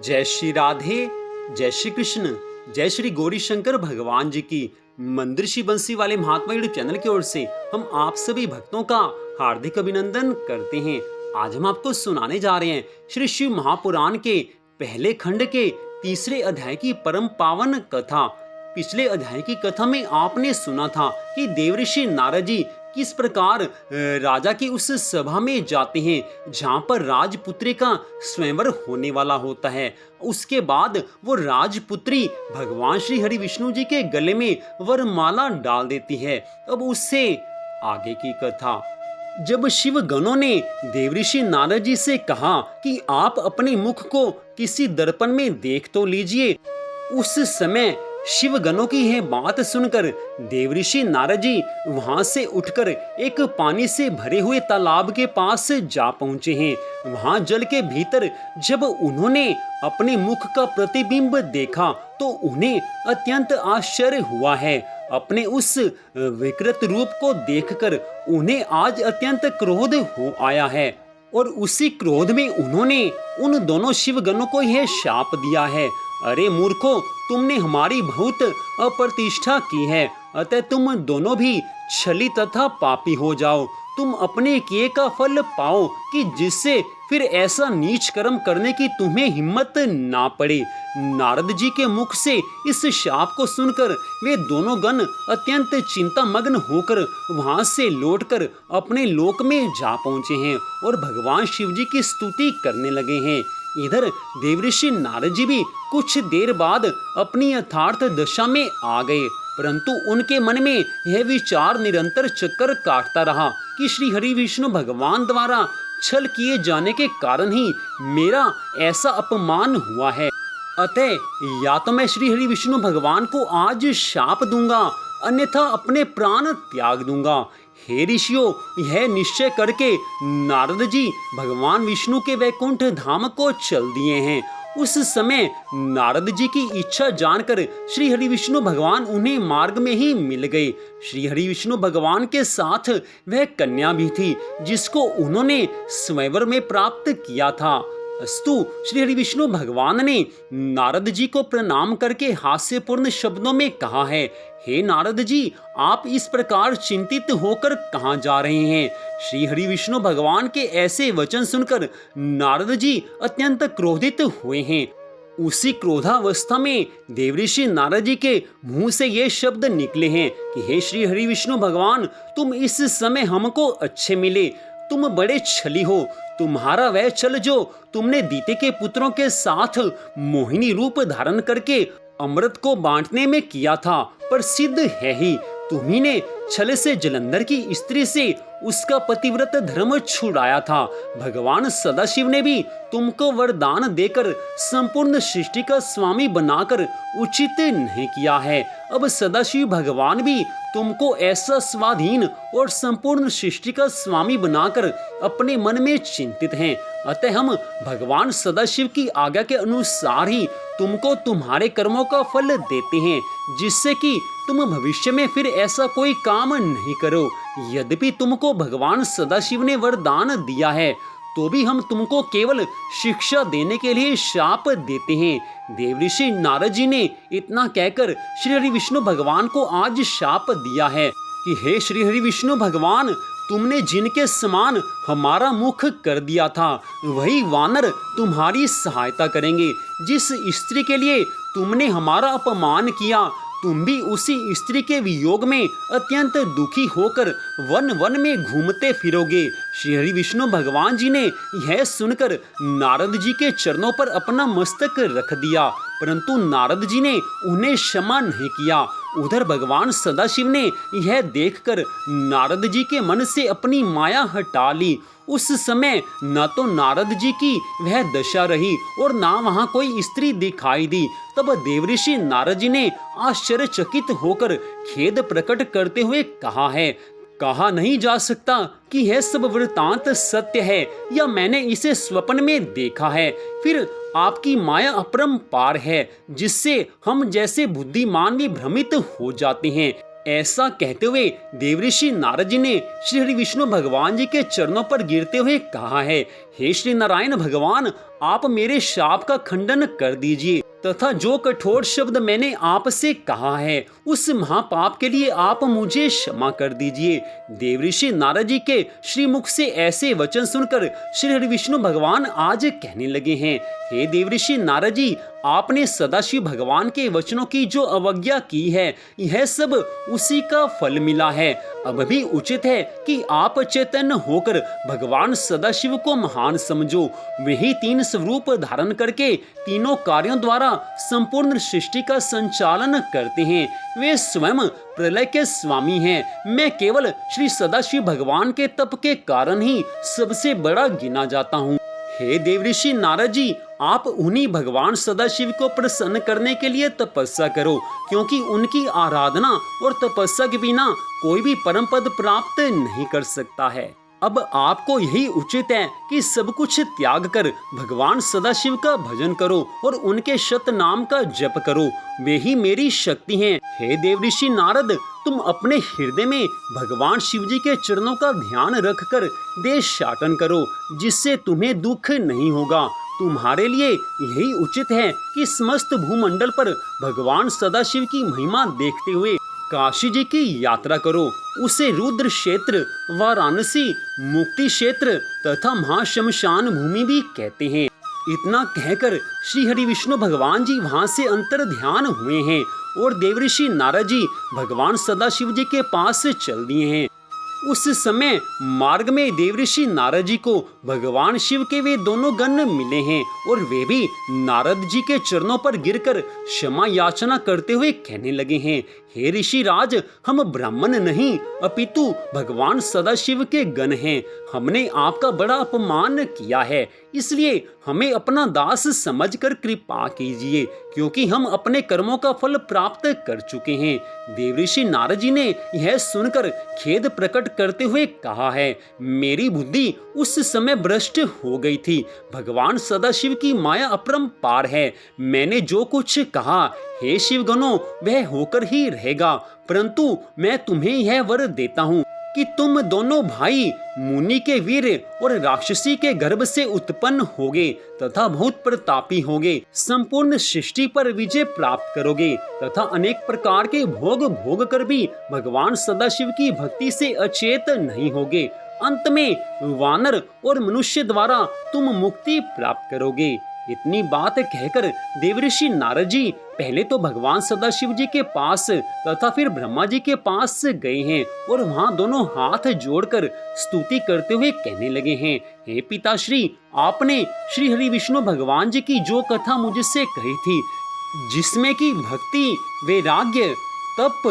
जय श्री राधे, जय श्री कृष्ण, जय श्री गौरी शंकर भगवान जी की मंदिर श्री बंसी वाले महात्मा यूट्यूब चैनल की ओर से हम आप सभी भक्तों का हार्दिक अभिनंदन करते हैं। आज हम आपको सुनाने जा रहे हैं श्री शिव महापुराण के पहले खंड के तीसरे अध्याय की परम पावन कथा। पिछले अध्याय की कथा में आपने सुना था कि देवऋषि नारद जी किस प्रकार राजा की उस सभा में जाते हैं जहां पर राजपुत्री का स्वयंवर होने वाला होता है। उसके बाद वो राजपुत्री भगवान श्री हरि विष्णु जी के गले में वरमाला डाल देती है। अब उससे आगे की कथा। जब शिव गणों ने देवऋषि नारद जी से कहा कि आप अपने मुख को किसी दर्पण में देख तो लीजिए, उस समय शिव गणों की यह बात सुनकर देवऋषि नारद जी वहां से उठकर एक पानी से भरे हुए तालाब के पास जा पहुंचे हैं। वहां जल के भीतर जब उन्होंने अपने मुख का प्रतिबिंब देखा तो उन्हें अत्यंत आश्चर्य हुआ है। अपने उस विकृत रूप को देखकर उन्हें आज अत्यंत क्रोध हो आया है और उसी क्रोध में उन्होंने उन दोनों शिव गणों को यह शाप दिया है, अरे मूर्खों, तुमने हमारी बहुत अप्रतिष्ठा की है, अतः तुम दोनों भी छली तथा पापी हो जाओ। तुम अपने किए का फल पाओ कि जिससे फिर ऐसा नीच कर्म करने की तुम्हें हिम्मत ना पड़े। नारद जी के मुख से इस शाप को सुनकर वे दोनों गण अत्यंत चिंता मग्न होकर वहां से लौटकर अपने लोक में जा पहुंचे हैं और भगवान शिव जी की स्तुति करने लगे हैं। इधर देवऋषि नारद जी भी कुछ देर बाद अपनी यथार्थ दशा में आ गए, परंतु उनके मन में यह विचार निरंतर चक्कर काटता रहा कि श्री हरि विष्णु भगवान द्वारा छल किए जाने के कारण ही मेरा ऐसा अपमान हुआ है। अतः या तो मैं श्री हरि विष्णु भगवान को आज शाप दूंगा, अन्यथा अपने प्राण त्याग दूंगा। हे ऋषियों, यह निश्चय करके नारद जी भगवान विष्णु के वैकुंठ धाम को चल दिए हैं। उस समय नारद जी की इच्छा जानकर श्री हरि विष्णु भगवान उन्हें मार्ग में ही मिल गए। श्री हरि विष्णु भगवान के साथ वह कन्या भी थी जिसको उन्होंने स्वयंवर में प्राप्त किया था। अस्तु, श्री हरि विष्णु भगवान ने नारद जी को प्रणाम करके हास्यपूर्ण शब्दों में कहा है, हे नारद जी, आप इस प्रकार चिंतित होकर कहाँ जा रहे हैं? श्री हरि विष्णु भगवान के ऐसे वचन सुनकर नारद जी अत्यंत क्रोधित हुए हैं। उसी क्रोधावस्था में देवऋषि नारद जी के मुंह से ये शब्द निकले हैं कि हे श्री हरि विष्णु भगवान, तुम इस समय हमको अच्छे मिले, तुम बड़े छली हो। तुम्हारा वह छल जो तुमने दीते के पुत्रों के साथ मोहिनी रूप धारण करके अमृत को बांटने में किया था, प्रसिद्ध है ही। तुम्ही ने छल से जलंधर की स्त्री से उसका पतिव्रत धर्म छुड़ाया था। भगवान सदाशिव ने भी तुमको वरदान देकर संपूर्ण सृष्टि का स्वामी बनाकर उचित नहीं किया है। अब सदाशिव भगवान भी तुमको ऐसा स्वाधीन और संपूर्ण सृष्टि का स्वामी बनाकर अपने मन में चिंतित हैं। अतः हम भगवान सदाशिव की आज्ञा के अनुसार ही तुमको तुम्हारे कर्मों का फल देते हैं, जिससे कि तुम भविष्य में फिर ऐसा कोई काम नहीं करो। यद्यपि तुमको भगवान सदाशिव ने वरदान दिया है, तो भी हम तुमको केवल शिक्षा देने के लिए शाप देते हैं। देवऋषि नारद जी ने इतना कहकर श्री हरि विष्णु भगवान को आज शाप दिया है कि हे श्री हरि विष्णु भगवान, तुमने जिनके समान हमारा मुख कर दिया था, वही वानर तुम्हारी सहायता करेंगे। जिस स्त्री के लिए तुमने हमारा अपमान किया, तुम भी उसी स्त्री के वियोग में अत्यंत दुखी होकर वन वन में घूमते फिरोगे। श्री हरि विष्णु भगवान जी ने यह सुनकर नारद जी के चरणों पर अपना मस्तक रख दिया, परंतु नारद जी ने उन्हें क्षमा नहीं किया। उधर भगवान सदाशिव ने यह देखकर नारद जी के मन से अपनी माया हटा ली। उस समय न तो नारद जी की वह दशा रही और ना वहां कोई स्त्री दिखाई दी। तब देवऋषि नारद जी ने आश्चर्यचकित होकर खेद प्रकट करते हुए कहा है, कहा नहीं जा सकता कि यह सब वृतांत सत्य है या मैंने इसे स्वप्न में देखा है। फिर आपकी माया अपरंपार है, जिससे हम जैसे बुद्धिमान भी भ्रमित हो जाते हैं। ऐसा कहते हुए देवऋषि नारद जी ने श्री हरि विष्णु भगवान जी के चरणों पर गिरते हुए कहा है, हे श्री नारायण भगवान, आप मेरे शाप का खंडन कर दीजिए तथा जो कठोर शब्द मैंने आपसे कहा है उस महापाप के लिए आप मुझे क्षमा कर दीजिए। देवऋषि नारद जी के श्री मुख से ऐसे वचन सुनकर श्री हरि विष्णु भगवान आज कहने लगे हैं, हे देवऋषि नारद जी, आपने सदाशिव भगवान के वचनों की जो अवज्ञा की है यह सब उसी का फल मिला है। अब भी उचित है कि आप चैतन्य होकर भगवान सदाशिव को महान समझो। वही तीन स्वरूप धारण करके तीनों कार्यों द्वारा संपूर्ण सृष्टि का संचालन करते हैं। वे स्वयं प्रलय के स्वामी हैं। मैं केवल श्री सदाशिव भगवान के तप के कारण ही सबसे बड़ा गिना जाता हूँ। हे देवऋषि नारद जी, आप उन्हीं भगवान सदाशिव को प्रसन्न करने के लिए तपस्या करो, क्योंकि उनकी आराधना और तपस्या के बिना कोई भी परम पद प्राप्त नहीं कर सकता है। अब आपको यही उचित है कि सब कुछ त्याग कर भगवान सदाशिव का भजन करो और उनके शत नाम का जप करो। वे ही मेरी शक्ति हैं। हे देवऋषि नारद, तुम अपने हृदय में भगवान शिव जी के चरणों का ध्यान रखकर देशाटन करो, जिससे तुम्हें दुख नहीं होगा। तुम्हारे लिए यही उचित है कि समस्त भूमंडल पर भगवान सदाशिव की महिमा देखते हुए काशी जी की यात्रा करो। उसे रुद्र क्षेत्र, वाराणसी, मुक्ति क्षेत्र तथा महाशमशान भूमि भी कहते हैं। इतना कहकर श्री हरि विष्णु भगवान जी वहां से अंतर ध्यान हुए हैं और देवऋषि नारद जी भगवान सदाशिव जी के पास चल दिए हैं। उस समय मार्ग में देवऋषि नारद जी को भगवान शिव के वे दोनों गण मिले हैं और वे भी नारद जी के चरणों पर गिरकर क्षमा याचना करते हुए कहने लगे हैं, हे ऋषि राज, हम ब्राह्मण नहीं अपितु भगवान सदाशिव के गण हैं। हमने आपका बड़ा अपमान किया है, इसलिए हमें अपना दास समझकर कृपा कीजिए, क्योंकि हम अपने कर्मों का फल प्राप्त कर चुके हैं। देवऋषि नारद जी ने यह सुनकर खेद प्रकट करते हुए कहा है, मेरी बुद्धि उस समय भ्रष्ट हो गई थी। भगवान सदाशिव की माया अपरंपार है। मैंने जो कुछ कहा हे शिवगणों वह होकर ही रहेगा, परंतु मैं तुम्हें यह वर देता हूँ कि तुम दोनों भाई मुनि के वीर और राक्षसी के गर्भ से उत्पन्न होगे तथा बहुत प्रतापी होगे। संपूर्ण सृष्टि पर विजय प्राप्त करोगे तथा अनेक प्रकार के भोग भोग कर भी भगवान सदाशिव की भक्ति से अचेत नहीं होगे। अंत में वानर और मनुष्य द्वारा तुम मुक्ति प्राप्त करोगे। इतनी बात कहकर देवऋषि नारद जी पहले तो भगवान सदाशिव जी के पास तथा फिर ब्रह्मा जी के पास गए हैं और वहां दोनों हाथ जोड़कर स्तुति करते हुए कहने लगे हैं, हे पिताश्री, आपने श्री हरि विष्णु भगवान जी की जो कथा मुझसे कही थी, जिसमें की भक्ति, वैराग्य, तप,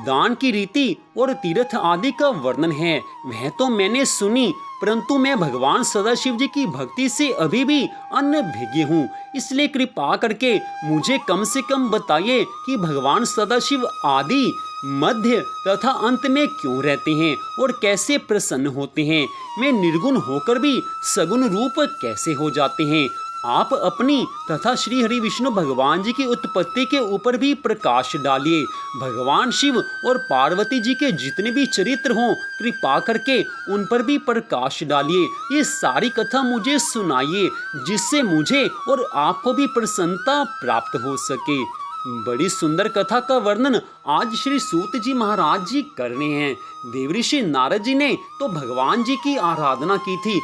दान की रीति और तीर्थ आदि का वर्णन है, वह तो मैंने सुनी, परंतु मैं भगवान सदाशिव जी की भक्ति से अभी भी अनभिज्ञ हूँ। इसलिए कृपा करके मुझे कम से कम बताइए कि भगवान सदाशिव आदि, मध्य तथा अंत में क्यों रहते हैं और कैसे प्रसन्न होते हैं। मैं निर्गुण होकर भी सगुण रूप कैसे हो जाते हैं। आप अपनी तथा श्री हरि विष्णु भगवान जी की उत्पत्ति के ऊपर भी प्रकाश डालिए। भगवान शिव और पार्वती जी के जितने भी चरित्र हों, कृपा करके उन पर भी प्रकाश डालिए। ये सारी कथा मुझे सुनाइए, जिससे मुझे और आपको भी प्रसन्नता प्राप्त हो सके। बड़ी सुंदर कथा का वर्णन आज श्री सूत जी महाराज जी कर रहे हैं। देवऋषि नारद जी ने तो भगवान जी की आराधना की थी,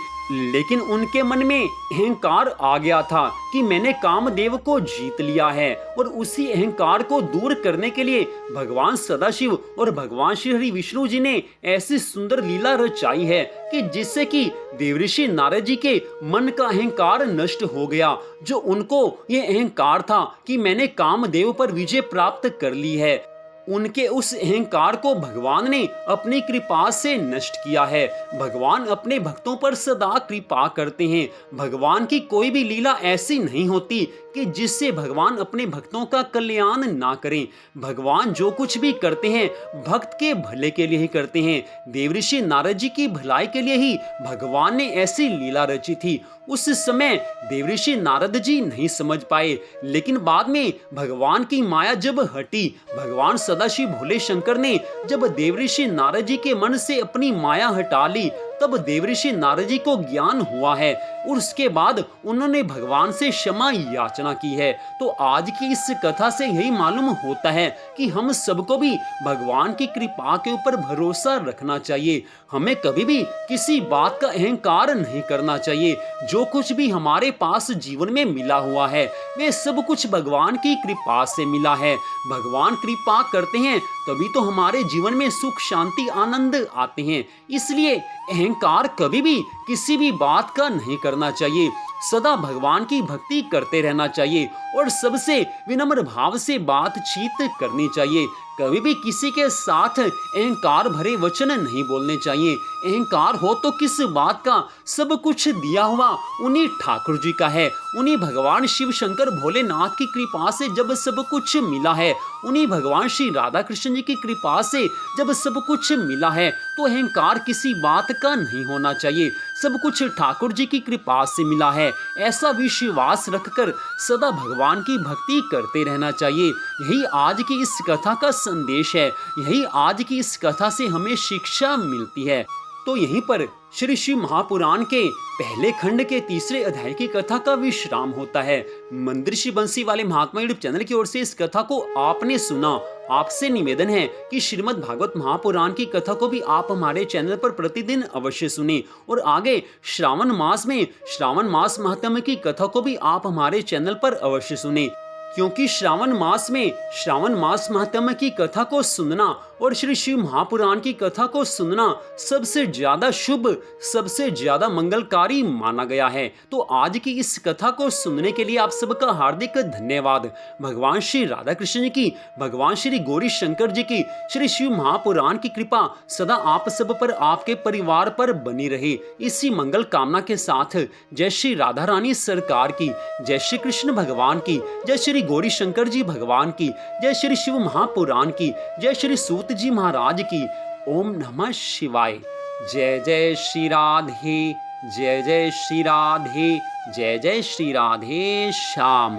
लेकिन उनके मन में अहंकार आ गया था कि मैंने कामदेव को जीत लिया है, और उसी अहंकार को दूर करने के लिए भगवान सदाशिव और भगवान श्री हरि विष्णु जी ने ऐसी सुंदर लीला रचाई है कि जिससे कि देवऋषि नारद जी के मन का अहंकार नष्ट हो गया। जो उनको ये अहंकार था कि मैंने कामदेव पर विजय प्राप्त कर ली है, उनके उस अहंकार को भगवान ने अपनी कृपा से नष्ट किया है। भगवान अपने भक्तों पर सदा कृपा करते हैं। भगवान की कोई भी लीला ऐसी नहीं होती कि जिससे भगवान अपने भक्तों का कल्याण ना करें। भगवान जो कुछ भी करते हैं भक्त के भले के लिए ही करते हैं। देवऋषि नारद जी की भलाई के लिए ही भगवान ने ऐसी लीला रची थी। उस समय देवऋषि नारद जी नहीं समझ पाए, लेकिन बाद में भगवान की माया जब हटी, भगवान सदाशिव भोले शंकर ने जब देवऋषि नारद जी के मन से अपनी माया हटा ली, तब देवऋषि नारद जी को ज्ञान हुआ है और उसके बाद उन्होंने भगवान से क्षमा याचना की है। तो आज की इस कथा से यही मालूम होता है कि हम सबको भी भगवान की कृपा के ऊपर भरोसा रखना चाहिए। हमें कभी भी किसी बात का अहंकार नहीं करना चाहिए। जो कुछ भी हमारे पास जीवन में मिला हुआ है वे सब कुछ भगवान की कृपा से मिला है। भगवान कृपा करते हैं तभी तो हमारे जीवन में सुख शांति आनंद आते हैं। इसलिए अहंकार कभी भी किसी भी बात का नहीं करना चाहिए। सदा भगवान की भक्ति करते रहना चाहिए और सबसे विनम्र भाव से बातचीत करनी चाहिए। कभी भी किसी के साथ अहंकार भरे वचन नहीं बोलने चाहिए। अहंकार हो तो किस बात का, सब कुछ दिया हुआ उन्हीं ठाकुर जी का है। उन्हीं भगवान शिव शंकर भोलेनाथ की कृपा से जब सब कुछ मिला है, उन्हीं भगवान श्री राधा कृष्ण जी की कृपा से जब सब कुछ मिला है, तो अहंकार किसी बात का नहीं होना चाहिए। सब कुछ ठाकुर जी की कृपा से मिला है, ऐसा विश्वास रखकर सदा भगवान की भक्ति करते रहना चाहिए। यही आज की इस कथा का संदेश है। यही आज की इस कथा से हमें शिक्षा मिलती है। तो यहीं पर श्री शिव महापुराण के पहले खंड के तीसरे अध्याय की कथा का विश्राम होता है। मंदिर बंसी वाले महात्मा यूट्यूब चैनल की ओर से इस कथा को आपने सुना। आपसे निवेदन है कि श्रीमद् भागवत महापुराण की कथा को भी आप हमारे चैनल पर प्रतिदिन अवश्य सुने और आगे श्रावण मास में श्रावण मास महात्म्य की कथा को भी आप हमारे चैनल पर अवश्य सुने, क्योंकि श्रावण मास में श्रावण मास महात्म्य की कथा को सुनना और श्री शिव महापुराण की कथा को सुनना सबसे ज्यादा शुभ, सबसे ज्यादा मंगलकारी माना गया है। तो आज की इस कथा को सुनने के लिए आप सबका हार्दिक धन्यवाद। भगवान श्री राधा कृष्ण जी की, भगवान श्री गौरी शंकर जी की, श्री शिव महापुराण की कृपा सदा आप सब पर, आपके परिवार पर बनी रहे। इसी मंगल कामना के साथ जय श्री राधा रानी सरकार की, जय श्री कृष्ण भगवान की, जय श्री गौरी शंकर जी भगवान की, जय श्री शिव महापुराण की, जय श्री सूत जी महाराज की। ओम नमः शिवाय। जय जय श्री राधे, जय जय श्री राधे, जय जय श्री राधे श्याम।